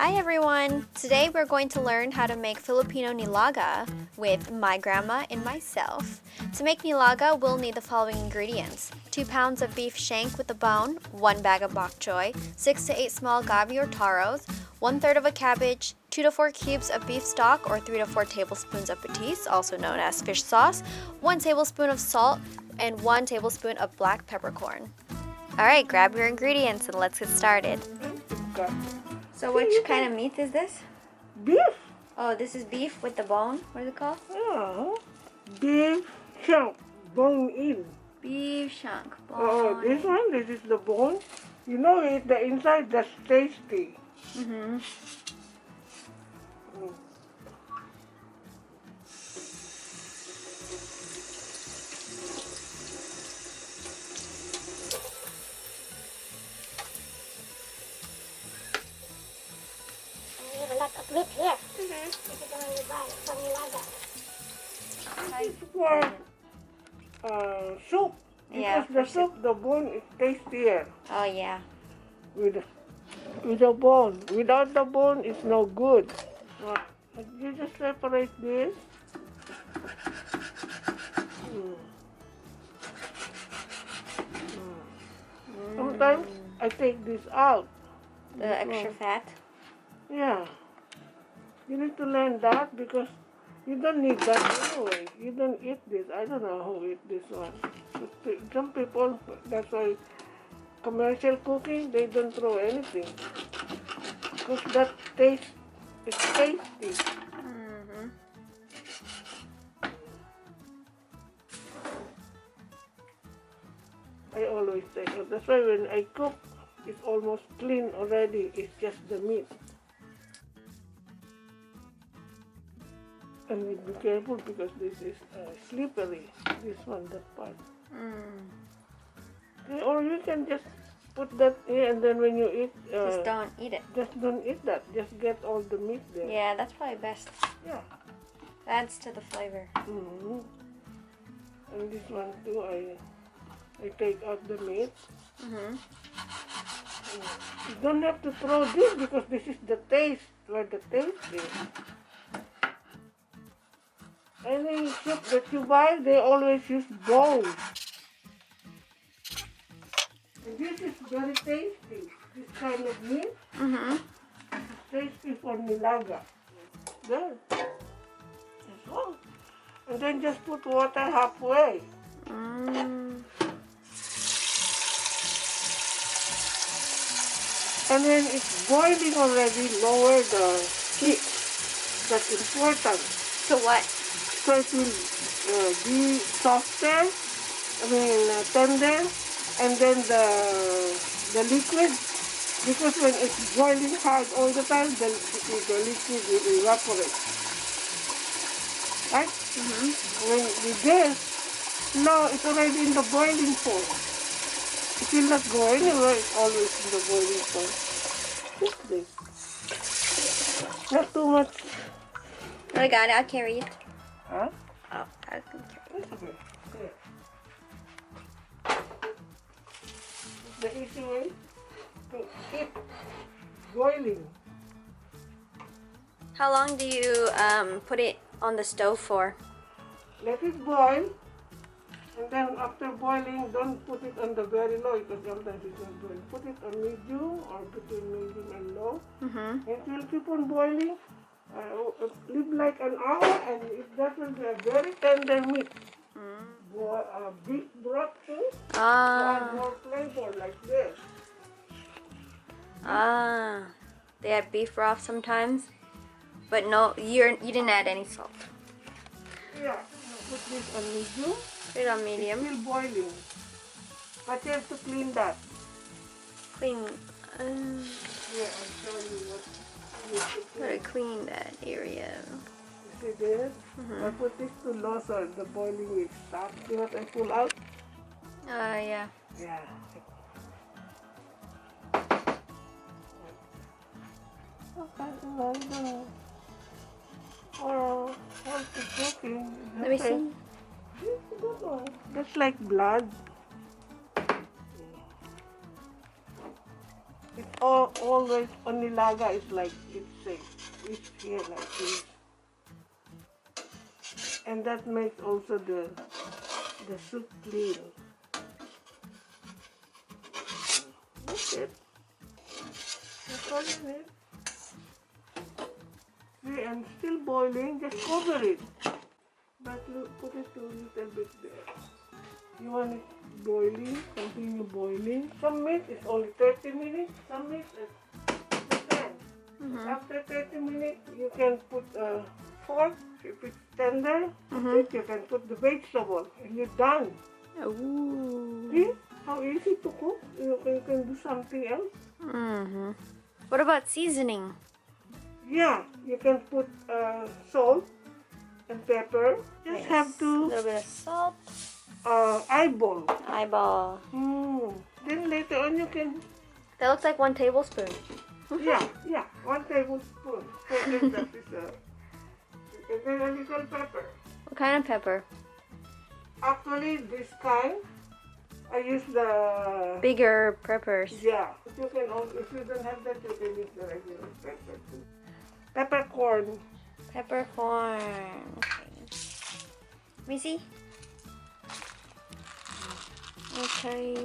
Hi everyone! Today we're going to learn how to make Filipino Nilaga with my grandma and myself. To make Nilaga, we'll need the following ingredients: 2 pounds of beef shank with the bone, 1 bag of bok choy, 6 to 8 small gabi or taros, 1/3 of a cabbage, 2 to 4 cubes of beef stock or 3 to 4 tablespoons of patis, also known as fish sauce, 1 tablespoon of salt, and 1 tablespoon of black peppercorn. Alright, grab your ingredients and let's get started. So which kind of meat is this? Beef. Oh, this is beef with the bone? What is it called? Yeah. Beef shank, bone in. Beef shank, bone. Oh, this one, this is the bone. You know it, the inside, that's tasty. Mm-hmm. A lot of meat here. This is the one we buy from Nilaga. This is for soup. Yeah, Because the for soup, the bone is tastier Oh yeah. with the bone. Without the bone, it's no good. You just separate this. Sometimes I take this out. The extra fat. Yeah. You need to learn that because you don't need that anyway. You don't eat this. I don't know who eat this one. Some people, that's why commercial cooking, they don't throw anything. Because that taste is tasty. Mm-hmm. I always take it. That's why when I cook, it's almost clean already. It's just the meat. And we be careful because this is slippery. This one, that part. Okay, or you can just put that in, and then when you eat, Just don't eat it. just don't eat that. Just get all the meat there. Yeah, that's probably best. Yeah. Adds to the flavor. Mm-hmm. And this one too, I take out the meat. Mm-hmm. You don't have to throw this because this is the taste, where the taste is. Any soup that you buy, they always use bones. And this is very tasty. This kind of meat Mm-hmm. is tasty for Nilaga. There. That's all. And then just put water halfway. And when it's boiling already, lower the heat. That's important. So what? So it will be softer, tender, and then the liquid, because when it's boiling hard all the time, the liquid will evaporate. Right? Mm-hmm. When with this, now it's already in the boiling point. It will not go anywhere, it's always in the boiling point. Just this. Not too much. I got it. I'll carry it. Huh? Oh, I can carry it. Okay. There. The easy way to keep boiling. How long do you put it on the stove for? Let it boil, and then after boiling, don't put it on the very low because sometimes it will boil. Put it on medium or between medium and low. Mm-hmm. It will keep on boiling. Leave like an hour, and that will be a very tender meat. Beef broth too. Add more flavor like this. They have beef broth sometimes, but no, you didn't add any salt. Yeah, put this on medium. Put it on medium. It's still boiling, but you have to clean that. Clean. Yeah, I'll show you what you need to clean. Gotta clean that area. See this? I put this to low so the boiling will stop. See what I pull out? Yeah. Yeah. Okay, or what's the cooking? Let me see. That's like blood. It's always on Nilaga. It's like it's here like this, and that makes also the soup clean. That's it. That's all you need. See, and still boiling. Just cover it, but put it a little bit there. You want it boiling, continue boiling. Some meat is only 30 minutes, some meat is depends. After 30 minutes, you can put a fork if it's tender. You can put the vegetable and you're done. Ooh. See how easy to cook? You can do something else. What about seasoning? Yeah, you can put salt and pepper. Just have A to little bit of salt. eyeball. Eyeball. Then later on you can, That looks like 1 tablespoon. yeah, 1 tablespoon. And that is and then a little pepper. What kind of pepper? Actually, this kind, I use the, Bigger peppers. yeah. You can also, if you don't have that, you can use the regular pepper too. Peppercorn. Peppercorn. Okay. Let me see. Okay.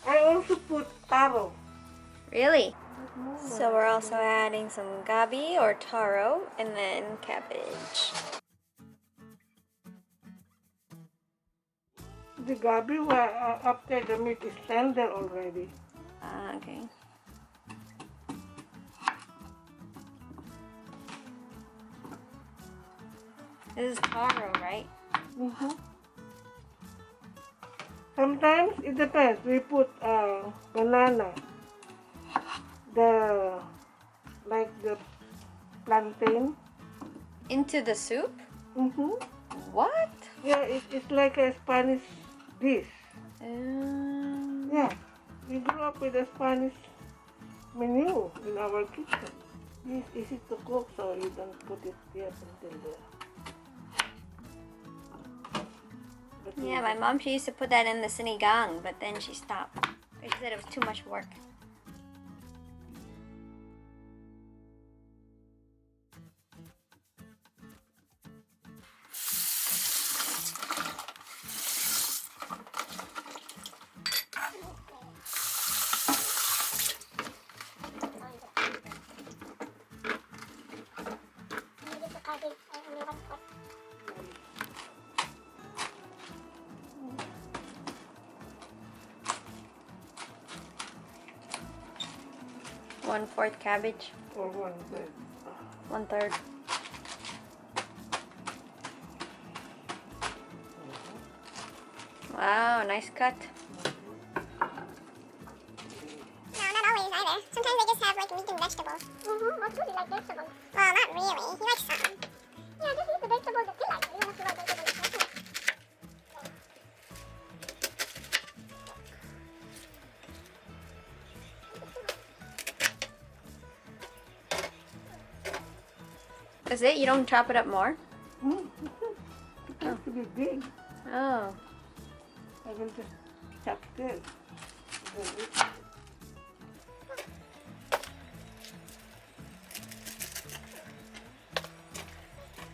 I also put taro. Really? So we're also adding some gabi or taro and then cabbage. The gabi, after the meat is tender already. Okay. This is taro, right? Sometimes it depends. We put banana, like the plantain. Into the soup? Mm-hmm. What? Yeah, it's like a Spanish dish. Yeah, we grew up with a Spanish menu in our kitchen. It's easy to cook, so you don't put it yet until the. Yeah, my mom, she used to put that in the sinigang, but then she stopped. She said it was too much work. Maybe the cabbage, I only 1 pot. 1/4 cabbage. Or 1/3. 1/3. Wow, nice cut. No, not always either. Sometimes they just have like meat and vegetables. What's good? You like vegetables? Well, not really. He likes some. Yeah, just eat the vegetables that you like. You don't have to like vegetables that you like. Is it? You don't chop it up more? It has to be big. Oh. I will just chop this.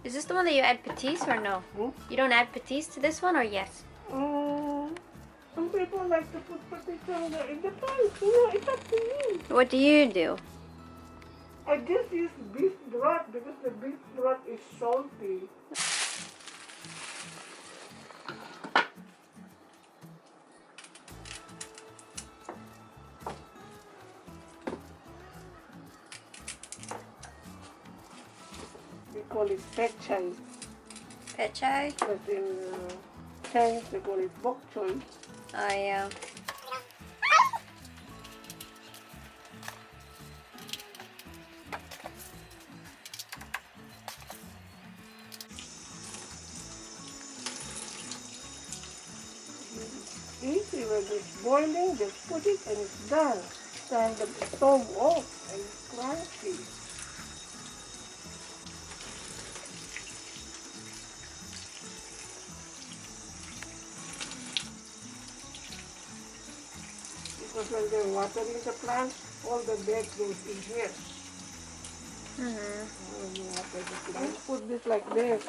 Is this the one that you add patis or no? You don't add patis to this one or yes? Some people like to put potato there. It depends. It's up to you. What do you do? I just use beef broth because the beef broth is salty. We call it pechay, Pechay? but in Chinese they call it bok choy. Oh yeah. Easy when it's boiling, just put it and it's done. Turn the stove off and it's crunchy. Because when they're watering the plant, all the dead goes in here. When you water the plant, put this like this.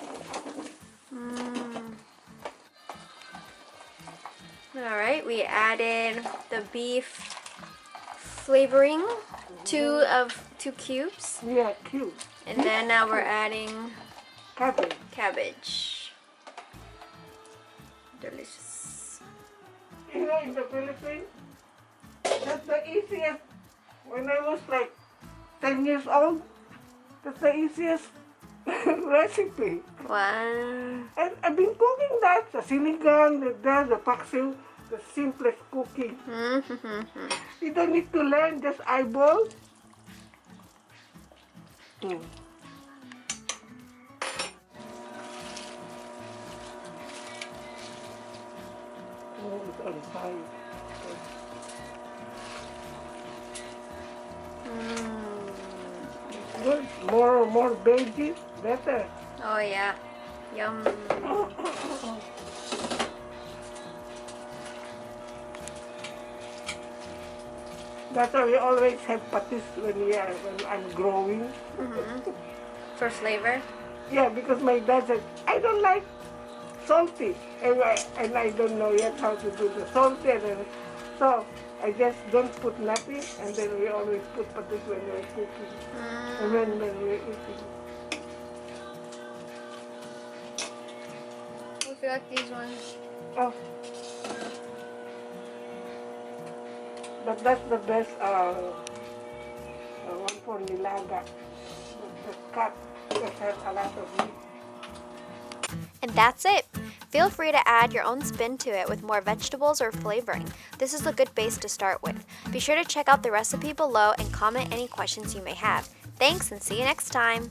Alright, we added the beef flavoring, two cubes. Yeah, cute. And then now we're adding Cabbage. cabbage. Delicious. You know, in the Philippines, that's the easiest. When I was like 10 years old, that's the easiest recipe. Wow. And I've been cooking that, the sinigang, the paksiw, the simplest cooking. You don't need to learn, just eyeball. Oh, it's on fire. Good. More veggies, better. Oh yeah. Yum. That's why we always have patis when I'm growing. For flavor. Yeah, because my dad said, I don't like salty. And I don't know yet how to do the salty. So I just don't put nothing. And then we always put patis when we're cooking. And when we're eating. If you like these ones. Oh. But that's the best one for Nilaga. The cut that has a lot of meat. And that's it. Feel free to add your own spin to it with more vegetables or flavoring. This is a good base to start with. Be sure to check out the recipe below and comment any questions you may have. Thanks and see you next time.